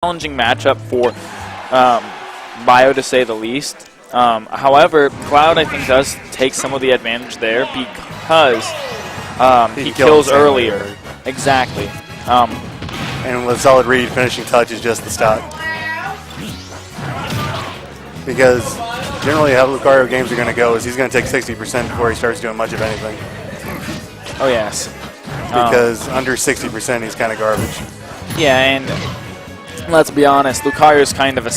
challenging matchup for Bio, to say the least. However, Cloud, I think, does take some of the advantage there because he kills earlier. Exactly. And with solid read, finishing touch is just the stop. Because generally how Lucario games are going to go is he's going to take 60% before he starts doing much of anything. Oh, yes. Because under 60%, he's kind of garbage. Yeah, and let's be honest, Lucario is kind of a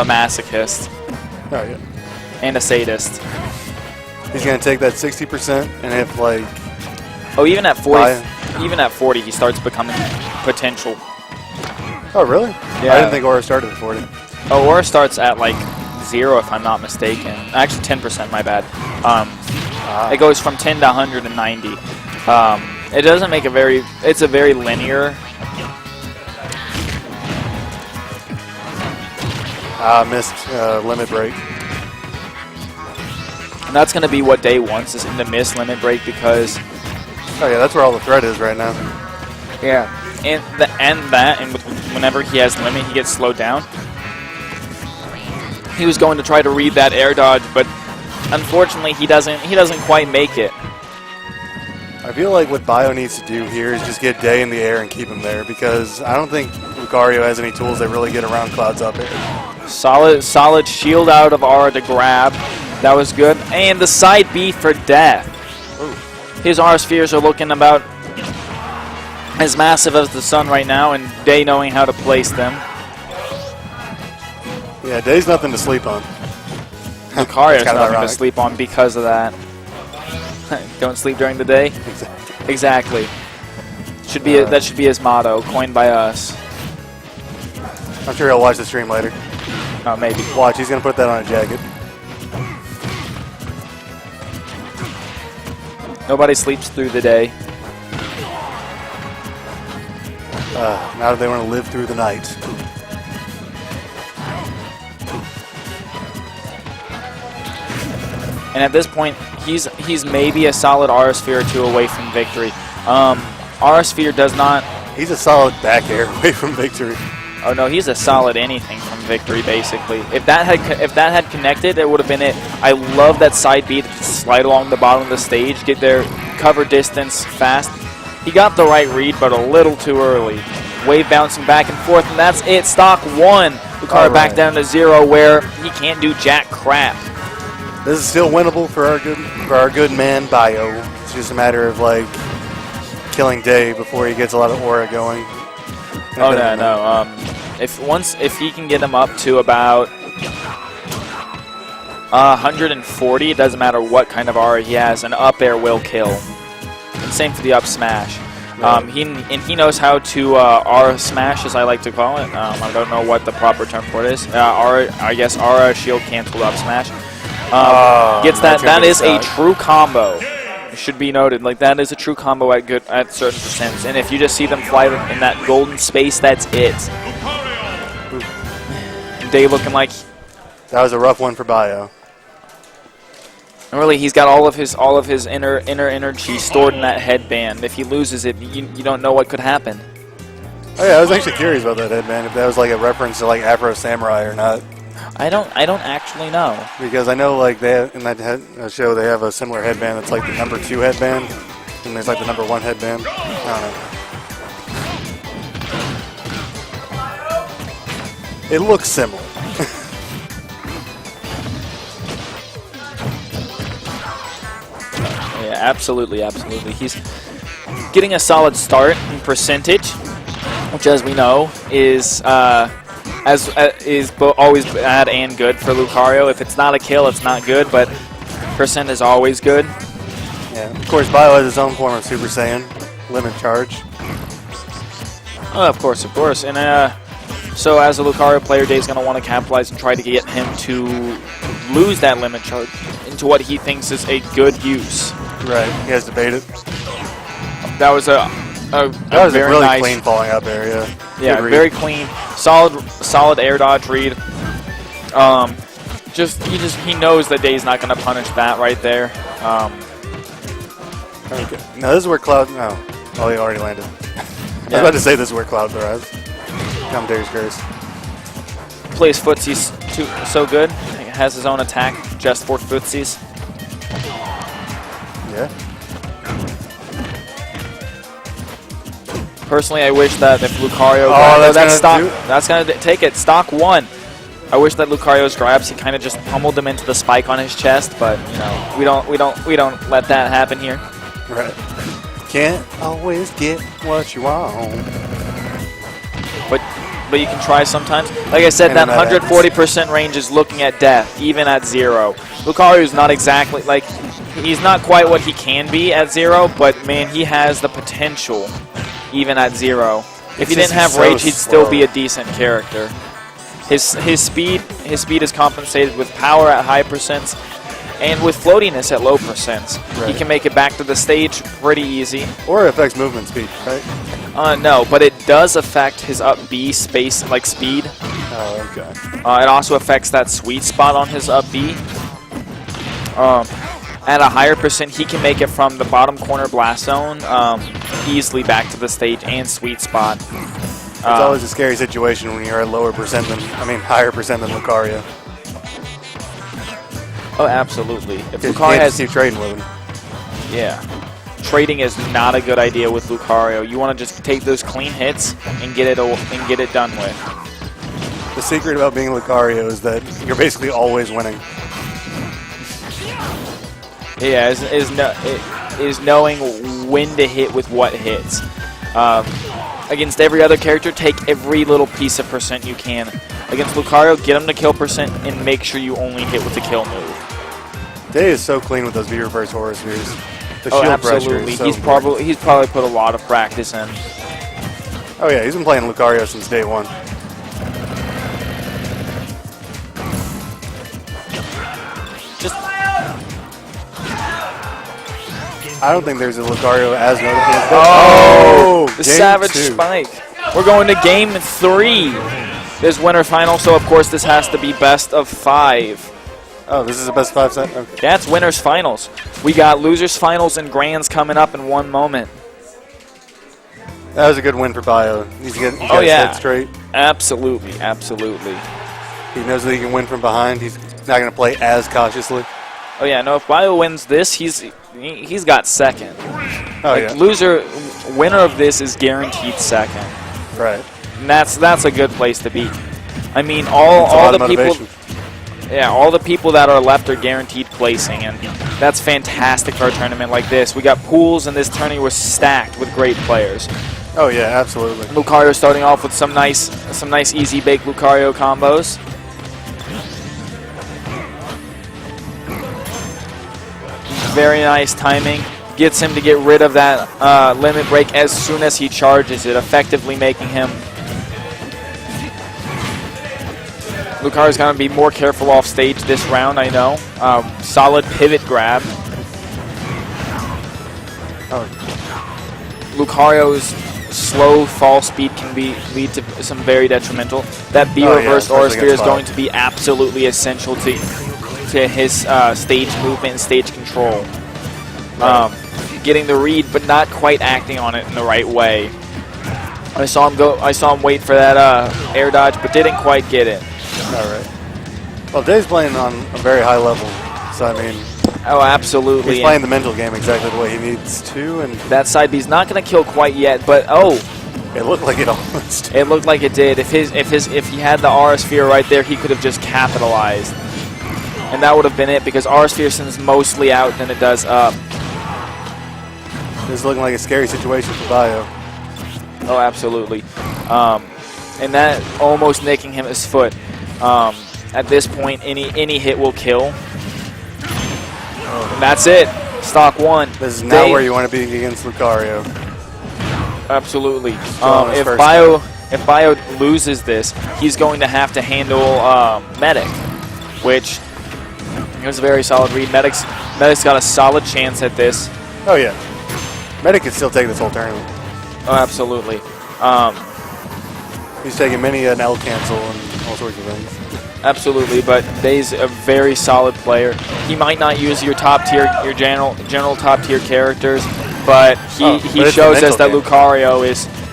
masochist. Oh, yeah. And a sadist. He's going to take that 60%, and if, like... Oh, even at 40, he starts becoming potential. Oh, really? Yeah. I didn't think Aura started at 40. Oh, Aura starts at, like, 0, if I'm not mistaken. Actually, 10%, my bad. It goes from 10 to 190. It doesn't make it's a very linear. Missed limit break. And that's going to be what Day wants, is him to miss limit break because... Oh yeah, that's where all the threat is right now. Yeah, and whenever he has limit, he gets slowed down. He was going to try to read that air dodge, but unfortunately he doesn't quite make it. I feel like what Bio needs to do here is just get Day in the air and keep him there, because I don't think Lucario has any tools that really get around Cloud's up air. Solid shield out of Aura to grab. That was good. And the side B for death. Ooh. His Aura spheres are looking about as massive as the sun right now, and Day knowing how to place them. Yeah, Day's nothing to sleep on. Lucario's nothing to sleep on because of that. Don't sleep during the day? Exactly. That should be his motto, coined by us. I'm sure he'll watch the stream later. Oh, maybe. Watch, he's going to put that on a jacket. Nobody sleeps through the day. Now they want to live through the night. And at this point, he's maybe a solid Aura Sphere or two away from victory. Aura Sphere does not... He's a solid back air away from victory. Oh no, he's a solid anything from victory, basically. If that had connected, it would have been it. I love that side B to just slide along the bottom of the stage, get their cover distance fast. He got the right read, but a little too early. Wave bouncing back and forth, and that's it. Stock 1. Lucario back down to 0, where he can't do jack crap. This is still winnable for our good man Bio. It's just a matter of like killing Day before he gets a lot of aura going. Oh no. If he can get him up to about 140, it doesn't matter what kind of aura he has, an up air will kill. And same for the up smash. Right. He knows how to aura smash, as I like to call it. I don't know what the proper term for it is. I guess aura shield cancel up smash. Gets that. That is a true combo. It should be noted. Like, that is a true combo at certain percents. And if you just see them fly in that golden space, that's it. Day looking like that was a rough one for Bio. And really, he's got all of his inner energy stored in that headband. If he loses it, you don't know what could happen. Oh yeah, I was actually curious about that headband. If that was like a reference to like Afro Samurai or not. I don't actually know. Because I know like they have, in that show they have a similar headband that's like the number 2 headband, and there's like the number 1 headband. I don't know. It looks similar. Yeah, absolutely. He's getting a solid start in percentage, which, as we know, is always bad and good for Lucario. If it's not a kill, it's not good, but percent is always good. Yeah, of course, Bio has his own form of Super Saiyan, limit charge. Oh, of course. And so as a Lucario player, Day's going to want to capitalize and try to get him to lose that limit charge into what he thinks is a good use. Right, he has debated. That was a very really nice, clean falling up area. Yeah, very clean, solid air dodge read. He knows that Day's not going to punish that right there. Okay. No, this is where Cloud. No, he already landed. I was about to say this is where Cloud thrives. Commentator's curse. Plays footsies so good. He has his own attack just for footsies. Yeah. Personally, I wish that if Lucario... that's gonna take it. Stock 1. I wish that Lucario's grabs, he kind of just pummeled him into the spike on his chest, but you know, we don't let that happen here. Right. Can't always get what you want. But you can try sometimes. Like I said, that 140% range is looking at death, even at 0. Lucario's not exactly, like, he's not quite what he can be at 0, but man, he has the potential even at 0. If he didn't have rage, he'd still be a decent character. His speed is compensated with power at high percents and with floatiness at low percents. Right. He can make it back to the stage pretty easy. Or it affects movement speed, right? No, but it does affect his up B space, like speed. Oh, okay. It also affects that sweet spot on his up B. At a higher percent, he can make it from the bottom corner blast zone easily back to the stage and sweet spot. It's always a scary situation when you're at higher percent than Lucario. Oh, absolutely. If Lucario has to keep trading with him. Yeah. Trading is not a good idea with Lucario. You want to just take those clean hits and get it done with. The secret about being Lucario is that you're basically always winning. Yeah, is knowing when to hit with what hits. Against every other character, take every little piece of percent you can. Against Lucario, get him to kill percent and make sure you only hit with the kill move. Day is so clean with those V-reverse horror spheres. The shield absolutely. Pressure is so he's probably put a lot of practice in. Oh yeah, he's been playing Lucario since day 1. I don't think there's a Lucario as notable. Oh, the Savage Spike. We're going to game 3. There's winner final, so of course this has to be best of 5. Oh, this is a best 5 set? Okay. That's winners finals. We got losers finals and grands coming up in one moment. That was a good win for Bio. He's getting his head straight. Absolutely, absolutely. He knows that he can win from behind. He's not going to play as cautiously. Oh yeah, no. If Bio wins this, he's got second. Oh yeah. Winner of this is guaranteed second. Right. And that's a good place to be. I mean, all the people. Yeah, all the people that are left are guaranteed placing, and that's fantastic for a tournament like this. We got pools, and this tourney was stacked with great players. Oh yeah, absolutely. Lucario starting off with some nice easy bake Lucario combos. Very nice timing. Gets him to get rid of that limit break as soon as he charges it, effectively making him. Lucario's going to be more careful off stage this round, I know. Solid pivot grab. Lucario's slow fall speed can lead to some very detrimental. That B reversed aura sphere is going to be absolutely essential to his stage movement and stage control. Getting the read, but not quite acting on it in the right way. I saw him wait for that air dodge, but didn't quite get it. All right. Well, Day's playing on a very high level, so I mean. Oh, absolutely. He's playing the mental game exactly the way he needs to, and that side B's not going to kill quite yet, but it looked like it almost. It looked like it did. If he had the aura sphere right there, he could have just capitalized, and that would have been it because aura sphere sends mostly out than it does up. This is looking like a scary situation for Bio. Oh, absolutely. And that almost nicking him his foot. At this point, any hit will kill. And that's it. Stock 1. This is not where you want to be against Lucario. Absolutely. If Bio loses this, he's going to have to handle Medic, which was a very solid read. Medic's got a solid chance at this. Oh, yeah. Medic can still take this whole tournament. Oh, absolutely. He's taking many an L cancel and all sorts of things. Absolutely, but Day's a very solid player. He might not use your top tier, your general top tier characters, but he shows us that Lucario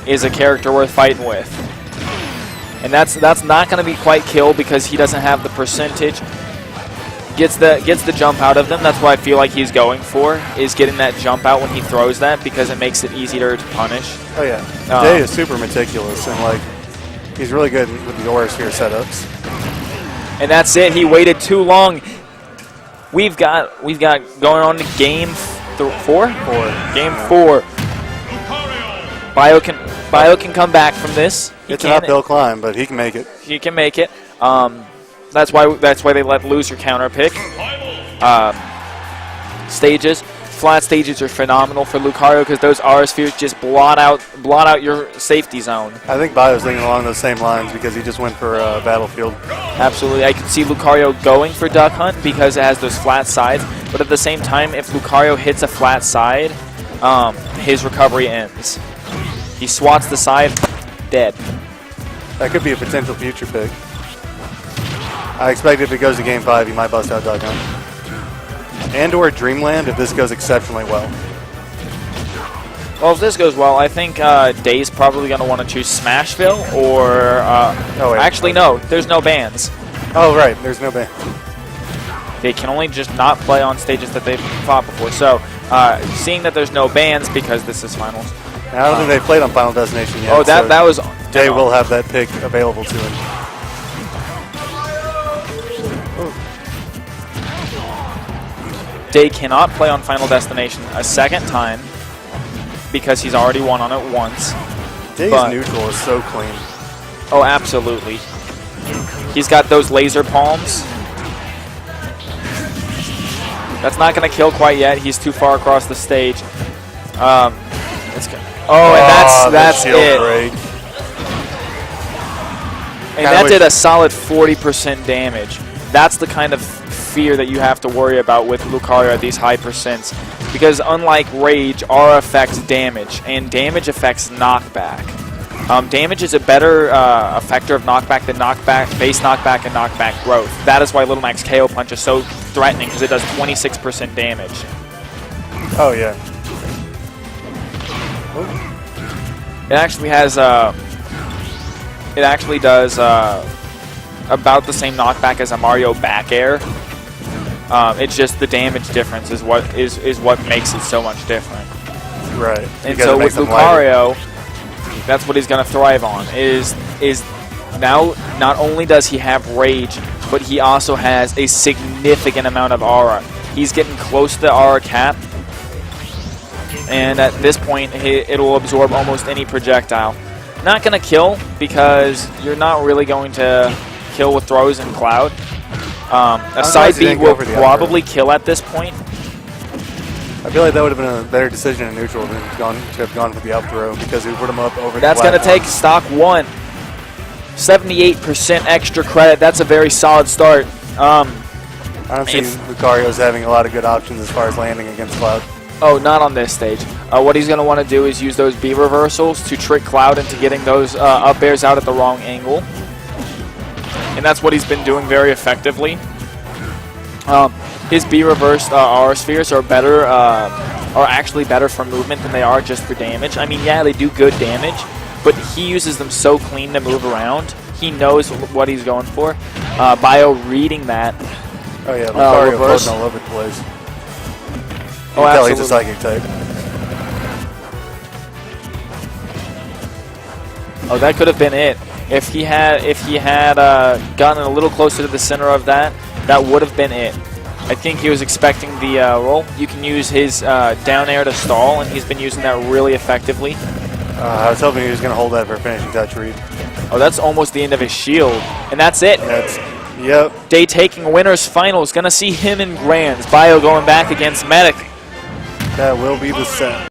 is a character worth fighting with. And that's not going to be quite kill because he doesn't have the percentage. Gets the jump out of them. That's what I feel like he's going for, is getting that jump out when he throws that, because it makes it easier to punish. Oh yeah, Day is super meticulous, and like he's really good with the aura sphere setups. And that's it. He waited too long. We've got going on to game 4. Game 4. Bio can come back from this. It's an uphill climb, but he can make it. He can make it. That's why they let loser counter pick. Stages. Flat stages are phenomenal for Lucario because those aura spheres just blot out your safety zone. I think Bio's thinking along those same lines because he just went for Battlefield. Absolutely. I can see Lucario going for Duck Hunt because it has those flat sides, but at the same time, if Lucario hits a flat side, his recovery ends. He swats the side, dead. That could be a potential future pick. I expect if it goes to Game 5, he might bust out Duck Hunt. And or Dreamland if this goes exceptionally well. Well, if this goes well, I think Day's probably going to want to choose Smashville or... actually, no. There's no bans. Oh, right. There's no ban. They can only just not play on stages that they've fought before. So, seeing that there's no bans because this is finals. I don't think they've played on Final Destination yet. Oh, that was... Day will have that pick available to him. Day cannot play on Final Destination a second time because he's already won on it once. Day's neutral is so clean. Oh, absolutely. He's got those laser palms. That's not going to kill quite yet. He's too far across the stage. And that's it. Break. And that did a solid 40% damage. That's the kind of fear that you have to worry about with Lucario at these high percents, because unlike Rage, aura affects damage, and damage affects knockback. Damage is a better effector of knockback than base knockback and knockback growth. That is why Little Mac's KO Punch is so threatening, because it does 26% damage. Oh yeah. It actually has it actually does about the same knockback as a Mario back air. It's just the damage difference is what makes it so much different. Right. And so with Lucario, that's what he's going to thrive on. Is now not only does he have Rage, but he also has a significant amount of aura. He's getting close to the aura cap, and at this point, it'll absorb almost any projectile. Not going to kill because you're not really going to kill with throws in Cloud. A side beat will probably kill at this point. I feel like that would have been a better decision in neutral than to have gone for the up throw because it would put him up over the That's going to take stock 1. 78% extra credit. That's a very solid start. I don't see Lucario's having a lot of good options as far as landing against Cloud. Oh, not on this stage. What he's going to want to do is use those B reversals to trick Cloud into getting those up airs out at the wrong angle. And that's what he's been doing very effectively. His B reversed aura spheres are better, are actually better for movement than they are just for damage. I mean, yeah, they do good damage, but he uses them so clean to move around. He knows what he's going for. Bio reading that. Oh yeah, Lucario floating all over the place. You can tell he's a psychic type. Oh, that could have been it. If he had gotten a little closer to the center of that, that would have been it. I think he was expecting the roll. You can use his down air to stall, and he's been using that really effectively. I was hoping he was going to hold that for a finishing touch read. Oh, that's almost the end of his shield, and that's it. Yep. Day taking winners finals. Gonna see him in grands. Bio going back against Medic. That will be the set.